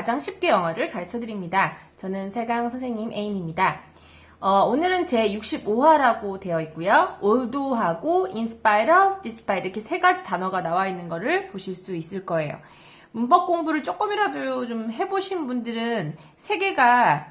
가장 쉽게 영어를 가르쳐 드립니다. 저는 세강 선생님 에임입니다. 오늘은 제 65화라고 되어 있고요. although하고 in spite of, despite 이렇게 세 가지 단어가 나와 있는 거를 보실 수 있을 거예요. 문법 공부를 조금이라도 좀 해보신 분들은 세 개가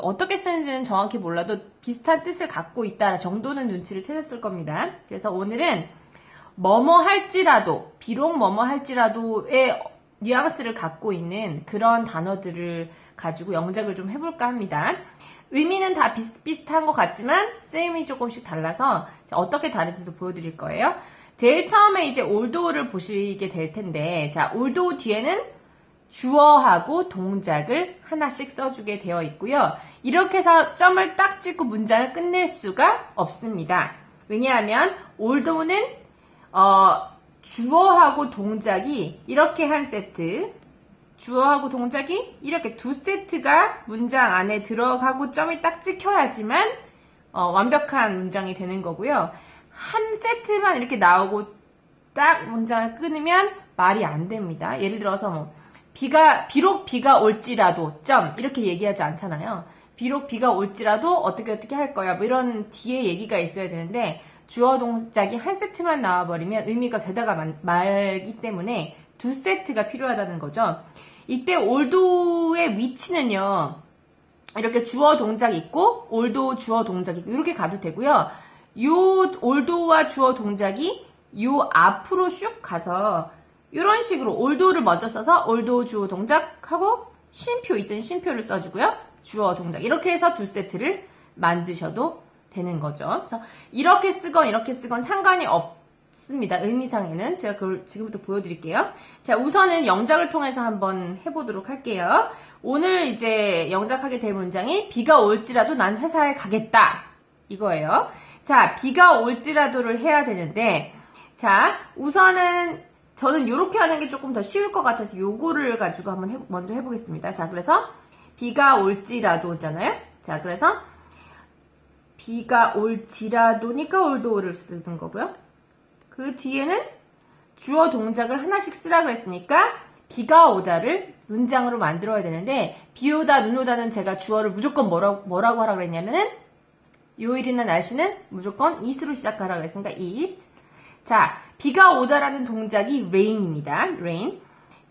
어떻게 쓰는지는 정확히 몰라도 비슷한 뜻을 갖고 있다 정도는 눈치를 채셨을 겁니다. 그래서 오늘은 뭐뭐 할지라도, 비록 뭐뭐 할지라도의 뉘앙스를 갖고 있는 그런 단어들을 가지고 영작을 좀 해볼까 합니다. 의미는 다 비슷비슷한 것 같지만 쓰임이 조금씩 달라서 어떻게 다른지도 보여드릴 거예요. 제일 처음에 이제 although를 보시게 될 텐데, 자, although 뒤에는 주어하고 동작을 하나씩 써주게 되어 있고요. 이렇게 해서 점을 딱 찍고 문장을 끝낼 수가 없습니다. 왜냐하면 although는 주어하고 동작이 이렇게 한 세트, 주어하고 동작이 이렇게 두 세트가 문장 안에 들어가고 점이 딱 찍혀야지만 완벽한 문장이 되는 거고요. 한 세트만 이렇게 나오고 딱 문장을 끊으면 말이 안 됩니다. 예를 들어서 비록 비가 올지라도 점 이렇게 얘기하지 않잖아요. 비록 비가 올지라도 어떻게 할 거야 이런 뒤에 얘기가 있어야 되는데 주어 동작이 한 세트만 나와버리면 의미가 되다가 말기 때문에 두 세트가 필요하다는 거죠. 이때 although의 위치는요, 이렇게 주어 동작 있고 although 주어 동작 있고 이렇게 가도 되고요. 요 although와 주어 동작이 요 앞으로 슉 가서 이런 식으로 although를 먼저 써서 although 주어 동작하고 쉼표 있던 쉼표를 써주고요. 주어 동작 이렇게 해서 두 세트를 만드셔도 되는 거죠. 그래서 이렇게 쓰건 상관이 없습니다. 의미상에는 제가 그걸 지금부터 보여드릴게요. 자, 우선은 영작을 통해서 한번 해보도록 할게요. 오늘 이제 영작하게 될 문장이 비가 올지라도 난 회사에 가겠다 이거예요. 자, 비가 올지라도를 해야 되는데, 자, 우선은 저는 이렇게 하는 게 조금 더 쉬울 것 같아서 요거를 가지고 한번 먼저 해보겠습니다. 자, 그래서 비가 올지라도잖아요. 자, 그래서 비가 올지라도니까 although를 쓰는 거고요. 그 뒤에는 주어 동작을 하나씩 쓰라 그랬으니까 비가 오다를 문장으로 만들어야 되는데 비 오다, 눈 오다는 제가 주어를 무조건 뭐라고 하라고 그랬냐면은 요일이나 날씨는 무조건 it으로 시작하라고 그랬으니까 it. 자, 비가 오다라는 동작이 rain입니다. rain.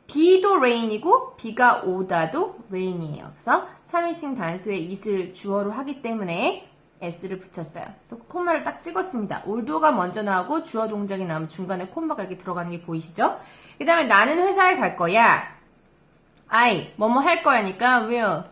비도 rain이고 비가 오다도 rain이에요. 그래서 3인칭 단수에 it을 주어로 하기 때문에 s를 붙였어요. 그래서 콤마를 딱 찍었습니다. although가 먼저 나오고 주어 동작이 나오면 중간에 콤마가 이렇게 들어가는 게 보이시죠? 그 다음에 나는 회사에 갈 거야. I, 뭐뭐 할 거야니까 will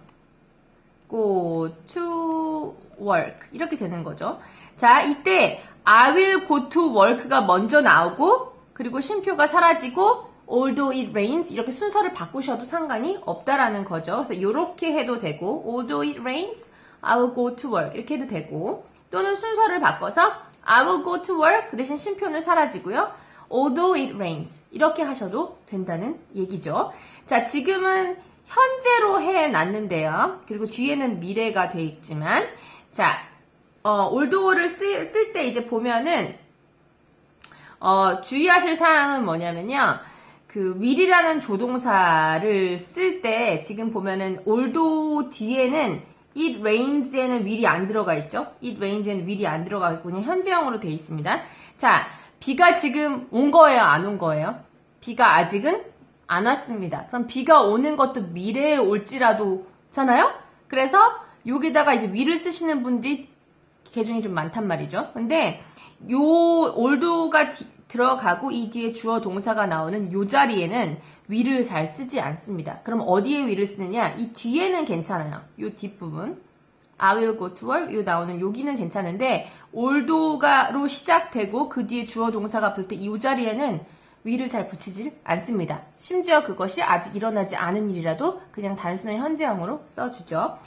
go to work 이렇게 되는 거죠. 자, 이때 I will go to work가 먼저 나오고 그리고 쉼표가 사라지고 although it rains 이렇게 순서를 바꾸셔도 상관이 없다라는 거죠. 그래서 이렇게 해도 되고 although it rains I will go to work 이렇게 해도 되고 또는 순서를 바꿔서 I will go to work 그 대신 쉼표는 사라지고요. Although it rains 이렇게 하셔도 된다는 얘기죠. 자, 지금은 현재로 해놨는데요. 그리고 뒤에는 미래가 돼 있지만 자, although를 쓸 때 이제 보면은 주의하실 사항은 뭐냐면요. will이라는 조동사를 쓸 때 지금 보면은 although 뒤에는 it rains에는 will이 안 들어가 있죠? it rains에는 will이 안 들어가 있고 그냥 현재형으로 되어 있습니다. 자, 비가 지금 온 거예요? 안 온 거예요? 비가 아직은 안 왔습니다. 그럼 비가 오는 것도 미래에 올지라도잖아요? 그래서 여기다가 이제 will을 쓰시는 분들이 개중이 좀 많단 말이죠. 근데 요 although가 들어가고 이 뒤에 주어 동사가 나오는 요 자리에는 will을 잘 쓰지 않습니다. 그럼 어디에 will을 쓰느냐? 이 뒤에는 괜찮아요. 요 뒷부분 I will go to work 요 나오는 여기는 괜찮은데 although로 시작되고 그 뒤에 주어 동사가 붙을 때 이 자리에는 will을 잘 붙이질 않습니다. 심지어 그것이 아직 일어나지 않은 일이라도 그냥 단순한 현재형으로 써주죠.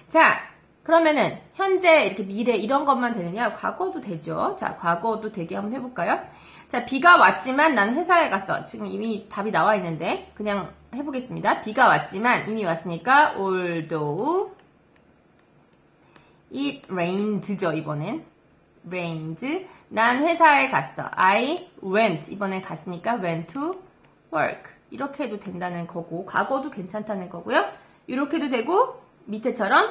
자, 그러면은 현재 이렇게 미래 이런 것만 되느냐? 과거도 되죠. 자, 과거도 되게 한번 해볼까요? 자, 비가 왔지만 난 회사에 갔어. 지금 이미 답이 나와 있는데 그냥 해보겠습니다. 비가 왔지만 이미 왔으니까 although it rained죠. 이번엔 rained 난 회사에 갔어. I went 이번엔 갔으니까 went to work 이렇게 해도 된다는 거고, 과거도 괜찮다는 거고요. 이렇게 해도 되고, 밑에처럼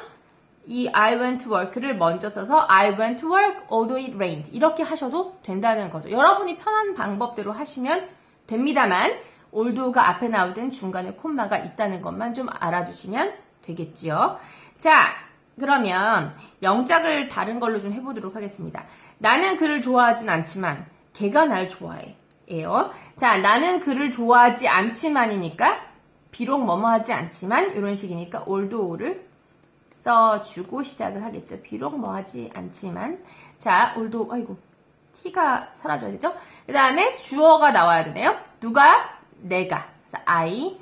이 I went to work를 먼저 써서 I went to work although it rained. 이렇게 하셔도 된다는 거죠. 여러분이 편한 방법대로 하시면 됩니다만, although가 앞에 나오든 중간에 콤마가 있다는 것만 좀 알아주시면 되겠지요. 자, 그러면 영작을 다른 걸로 좀 해보도록 하겠습니다. 나는 그를 좋아하진 않지만 걔가 날 좋아해. 예요. 자, 나는 그를 좋아하지 않지만이니까 비록 뭐뭐 하지 않지만 이런 식이니까 although를 써주고 시작을 하겠죠. 비록 뭐 하지 않지만. 자, although, 아이고, t가 사라져야 되죠? 그 다음에 주어가 나와야 되네요. 누가? 내가. 그래서 I.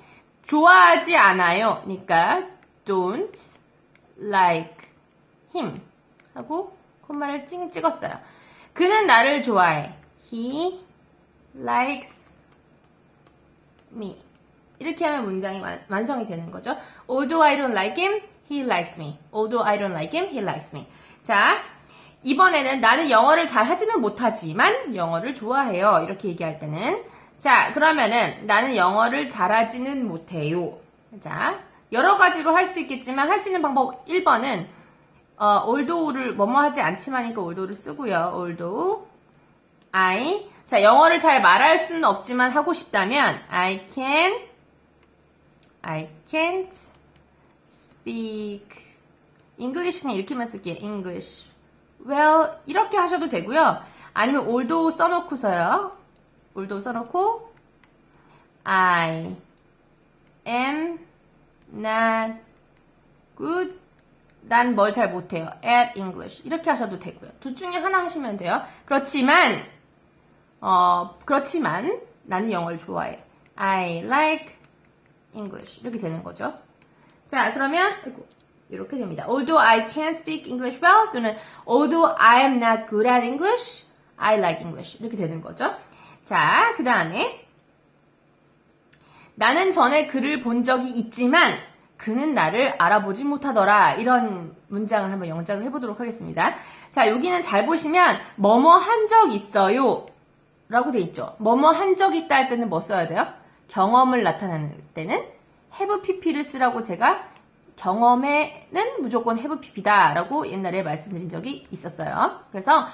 좋아하지 않아요. 그러니까 don't like him. 하고 콤마를 찡 찍었어요. 그는 나를 좋아해. He likes me. 이렇게 하면 문장이 완성이 되는 거죠. Although I don't like him, he likes me. Although I don't like him, he likes me. 자, 이번에는 나는 영어를 잘 하지는 못하지만 영어를 좋아해요. 이렇게 얘기할 때는. 자, 그러면은 나는 영어를 잘하지는 못해요. 자, 여러 가지로 할 수 있겠지만 할 수 있는 방법 1번은 although를 뭐뭐 하지 않지만이니까 although를 쓰고요. although I. 자, 영어를 잘 말할 수는 없지만 하고 싶다면 I can't speak English는 이렇게만 쓸게요. English. Well, 이렇게 하셔도 되고요. 아니면 although 써놓고서요. although 써놓고 I am not good. 난 뭘 잘 못해요. at English. 이렇게 하셔도 되고요. 둘 중에 하나 하시면 돼요. 그렇지만 나는 영어를 좋아해. I like English. 이렇게 되는 거죠. 자, 그러면 이렇게 됩니다. Although I can't speak English well 또는 Although I am not good at English, I like English. 이렇게 되는 거죠. 자, 그 다음에 나는 전에 그를 본 적이 있지만 그는 나를 알아보지 못하더라. 이런 문장을 한번 영작을 해보도록 하겠습니다. 자, 여기는 잘 보시면 뭐뭐 한 적 있어요 라고 돼 있죠. 뭐뭐 한 적 있다 할 때는 뭐 써야 돼요? 경험을 나타내는 때는 have pp를 쓰라고 제가 경험에는 무조건 have pp다 라고 옛날에 말씀드린 적이 있었어요. 그래서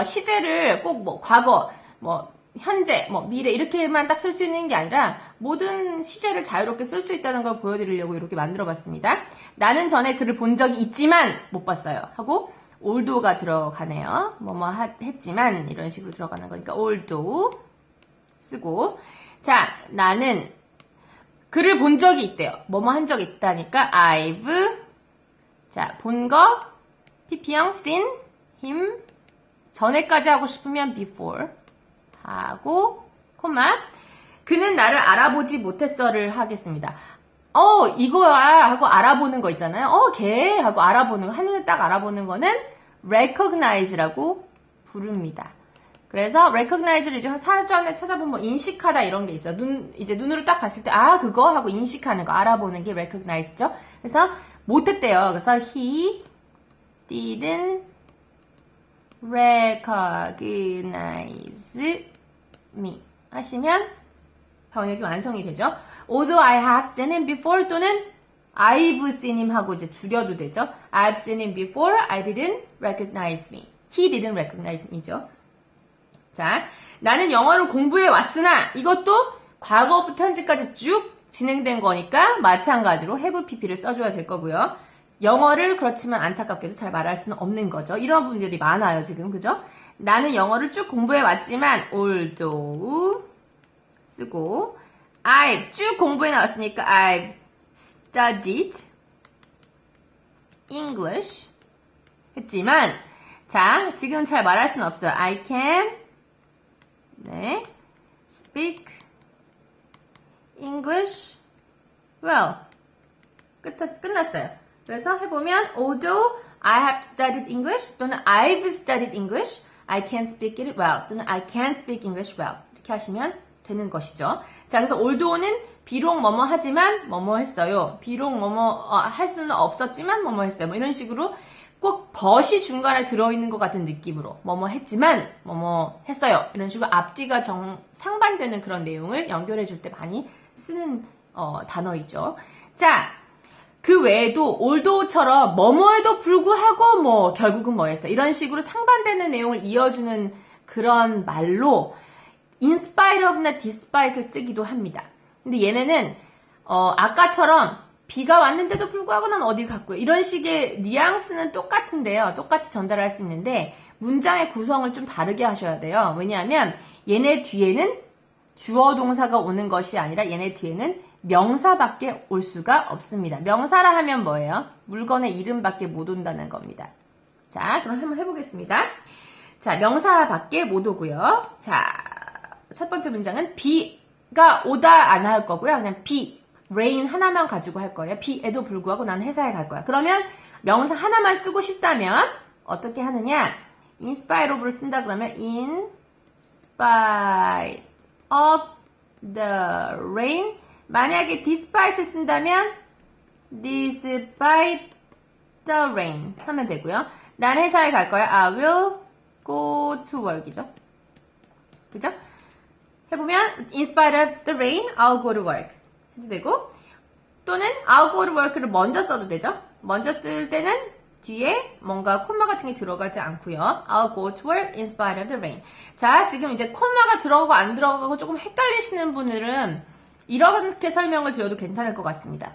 시제를 꼭 뭐 과거, 뭐 현재, 뭐 미래 이렇게만 딱 쓸 수 있는 게 아니라 모든 시제를 자유롭게 쓸 수 있다는 걸 보여드리려고 이렇게 만들어봤습니다. 나는 전에 그를 본 적이 있지만 못 봤어요. 하고 although가 들어가네요. 뭐뭐 했지만 이런 식으로 들어가는 거니까 although 쓰고 자, 나는 그를 본 적이 있대요. 뭐뭐 한 적이 있다니까 I've 자, 본 거 pp형 seen him 전에까지 하고 싶으면 before 하고 콤마 그는 나를 알아보지 못했어를 하겠습니다. 이거야 하고 알아보는 거 있잖아요. 걔 하고 알아보는 거 한눈에 딱 알아보는 거는 recognize라고 부릅니다. 그래서 recognize를 이제 사전에 찾아보면 뭐 인식하다 이런 게 있어요. 이제 눈으로 딱 봤을 때 그거 하고 인식하는 거 알아보는 게 recognize죠. 그래서 못했대요. 그래서 he didn't recognize me 하시면 번역이 완성이 되죠. Although I have seen him before 또는 I've seen him 하고 이제 줄여도 되죠. I've seen him before, I didn't recognize me. He didn't recognize me죠. 자, 나는 영어를 공부해 왔으나 이것도 과거부터 현재까지 쭉 진행된 거니까 마찬가지로 have pp를 써줘야 될 거고요. 영어를 그렇지만 안타깝게도 잘 말할 수는 없는 거죠. 이런 분들이 많아요, 지금. 그죠? 나는 영어를 쭉 공부해 왔지만 although 쓰고 I've 쭉 공부해 나왔으니까 I've studied English 했지만 자, 지금 잘 말할 수는 없어요. I can speak English well. 끝났어요. 그래서 해보면 although I have studied English 또는 I've studied English, I can speak it well 또는 I can speak English well 이렇게 하시면 되는 것이죠. 자, 그래서 although는 비록 뭐뭐 하지만 뭐뭐 했어요. 비록 뭐뭐 할 수는 없었지만 뭐뭐 했어요. 뭐 이런 식으로 꼭 but이 중간에 들어있는 것 같은 느낌으로 뭐뭐 했지만 뭐뭐 했어요. 이런 식으로 앞뒤가 상반되는 그런 내용을 연결해 줄 때 많이 쓰는 단어이죠. 자, 그 외에도 although처럼 뭐뭐에도 불구하고 뭐 결국은 뭐였어 이런 식으로 상반되는 내용을 이어주는 그런 말로 in spite of나 despite을 쓰기도 합니다. 근데 얘네는 아까처럼 비가 왔는데도 불구하고 난 어딜 갔고요. 이런 식의 뉘앙스는 똑같은데요. 똑같이 전달할 수 있는데 문장의 구성을 좀 다르게 하셔야 돼요. 왜냐하면 얘네 뒤에는 주어 동사가 오는 것이 아니라 얘네 뒤에는 명사밖에 올 수가 없습니다. 명사라 하면 뭐예요? 물건의 이름밖에 못 온다는 겁니다. 자, 그럼 한번 해보겠습니다. 자, 명사밖에 못 오고요. 자, 첫 번째 문장은 비가 오다 안 할 거고요. 그냥 비, rain 하나만 가지고 할 거예요. 비에도 불구하고 나는 회사에 갈 거야. 그러면 명사 하나만 쓰고 싶다면 어떻게 하느냐? in spite of를 쓴다 그러면 in spite of the rain. 만약에 despite을 쓴다면 despite the rain 하면 되고요. 난 회사에 갈 거야. I will go to work이죠. 그죠? 해보면 in spite of the rain, I'll go to work 해도 되고 또는 I'll go to work를 먼저 써도 되죠. 먼저 쓸 때는 뒤에 뭔가 콤마 같은 게 들어가지 않고요. I'll go to work in spite of the rain. 자, 지금 이제 콤마가 들어가고 안 들어가고 조금 헷갈리시는 분들은 이렇게 설명을 드려도 괜찮을 것 같습니다.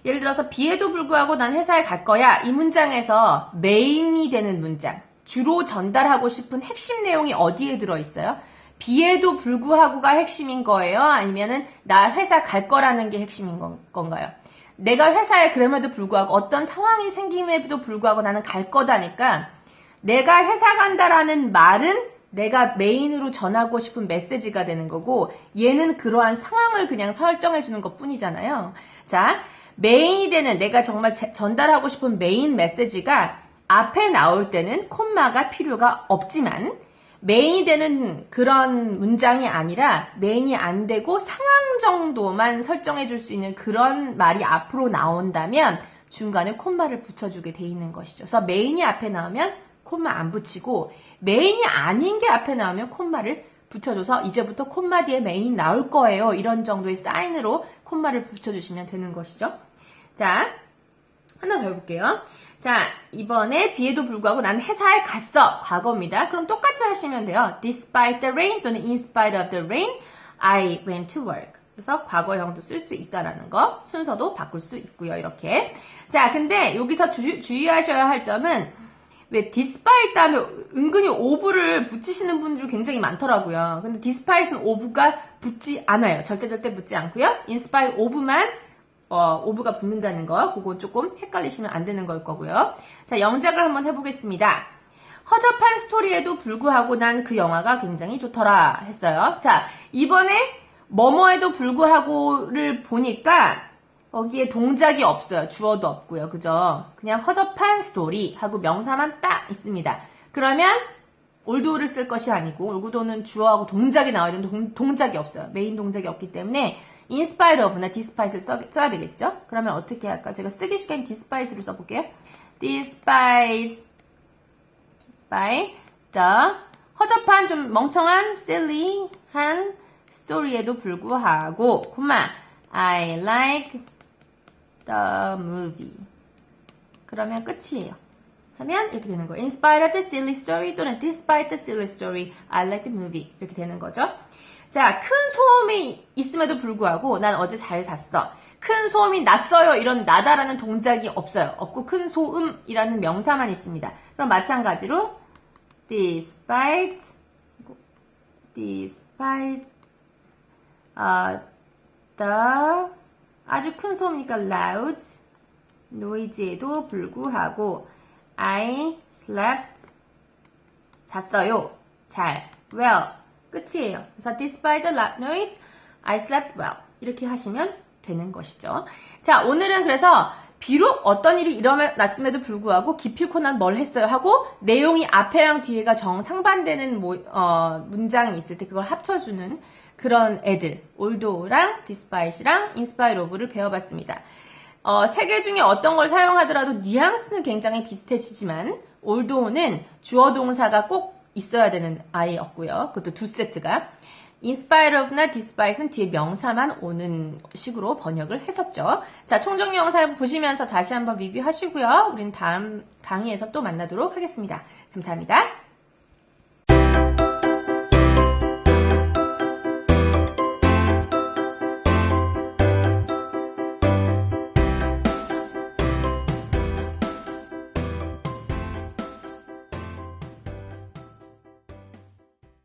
예를 들어서 비에도 불구하고 난 회사에 갈 거야. 이 문장에서 메인이 되는 문장, 주로 전달하고 싶은 핵심 내용이 어디에 들어있어요? 비에도 불구하고가 핵심인 거예요? 아니면은 나 회사 갈 거라는 게 핵심인 건가요? 내가 회사에 그럼에도 불구하고 어떤 상황이 생김에도 불구하고 나는 갈 거다니까 내가 회사 간다라는 말은 내가 메인으로 전하고 싶은 메시지가 되는 거고 얘는 그러한 상황을 그냥 설정해 주는 것 뿐이잖아요. 자, 메인이 되는 내가 정말 전달하고 싶은 메인 메시지가 앞에 나올 때는 콤마가 필요가 없지만 메인이 되는 그런 문장이 아니라 메인이 안 되고 상황 정도만 설정해 줄 수 있는 그런 말이 앞으로 나온다면 중간에 콤마를 붙여주게 돼 있는 것이죠. 그래서 메인이 앞에 나오면 콤마 안 붙이고 메인이 아닌 게 앞에 나오면 콤마를 붙여줘서 이제부터 콤마 뒤에 메인 나올 거예요. 이런 정도의 사인으로 콤마를 붙여주시면 되는 것이죠. 자, 하나 더 해볼게요. 자, 이번에 비에도 불구하고 난 회사에 갔어. 과거입니다. 그럼 똑같이 하시면 돼요. Despite the rain 또는 in spite of the rain, I went to work. 그래서 과거형도 쓸 수 있다라는 거, 순서도 바꿀 수 있고요. 이렇게. 자, 근데 여기서 주의하셔야 할 점은 왜 despite 다음에 은근히 of를 붙이시는 분들이 굉장히 많더라고요. 근데 despite는 of가 붙지 않아요. 절대 붙지 않고요. in spite of만 of가 붙는다는 거, 그거 조금 헷갈리시면 안 되는 걸 거고요. 자, 영작을 한번 해보겠습니다. 허접한 스토리에도 불구하고 난 그 영화가 굉장히 좋더라 했어요. 자, 이번에 뭐뭐에도 불구하고를 보니까 거기에 동작이 없어요. 주어도 없고요. 그죠? 그냥 허접한 스토리 하고 명사만 딱 있습니다. 그러면 올도를 쓸 것이 아니고 올도는 주어하고 동작이 나와야 되는데 동작이 없어요. 메인 동작이 없기 때문에 in spite of나 despite를 써야 되겠죠? 그러면 어떻게 할까? 제가 쓰기 쉽게 despite로 써볼게요. despite by the 허접한 좀 멍청한 silly한 스토리에도 불구하고 콤마 I like the movie 그러면 끝이에요. 하면 이렇게 되는 거예요. In spite of the silly story 또는 despite the silly story I like the movie 이렇게 되는 거죠. 자, 큰 소음이 있음에도 불구하고 난 어제 잘 잤어. 큰 소음이 났어요. 이런 나다라는 동작이 없어요. 없고 큰 소음이라는 명사만 있습니다. 그럼 마찬가지로 despite the 아주 큰 소음이니까 loud noise에도 불구하고 I slept 잤어요. 잘 well 끝이에요. 그래서 despite the loud noise I slept well 이렇게 하시면 되는 것이죠. 자, 오늘은 그래서 비록 어떤 일이 일어났음에도 불구하고 기필코 난 뭘 했어요 하고 내용이 앞에랑 뒤에가 정상반되는 문장이 있을 때 그걸 합쳐주는 그런 애들 although랑 despite랑 in spite of를 배워봤습니다. 세 개 중에 어떤 걸 사용하더라도 뉘앙스는 굉장히 비슷해지지만 although는 주어 동사가 꼭 있어야 되는 아이였고요. 그것도 두 세트가. in spite of나 despite은 뒤에 명사만 오는 식으로 번역을 했었죠. 자, 총정 영사 보시면서 다시 한번 리뷰하시고요. 우린 다음 강의에서 또 만나도록 하겠습니다. 감사합니다.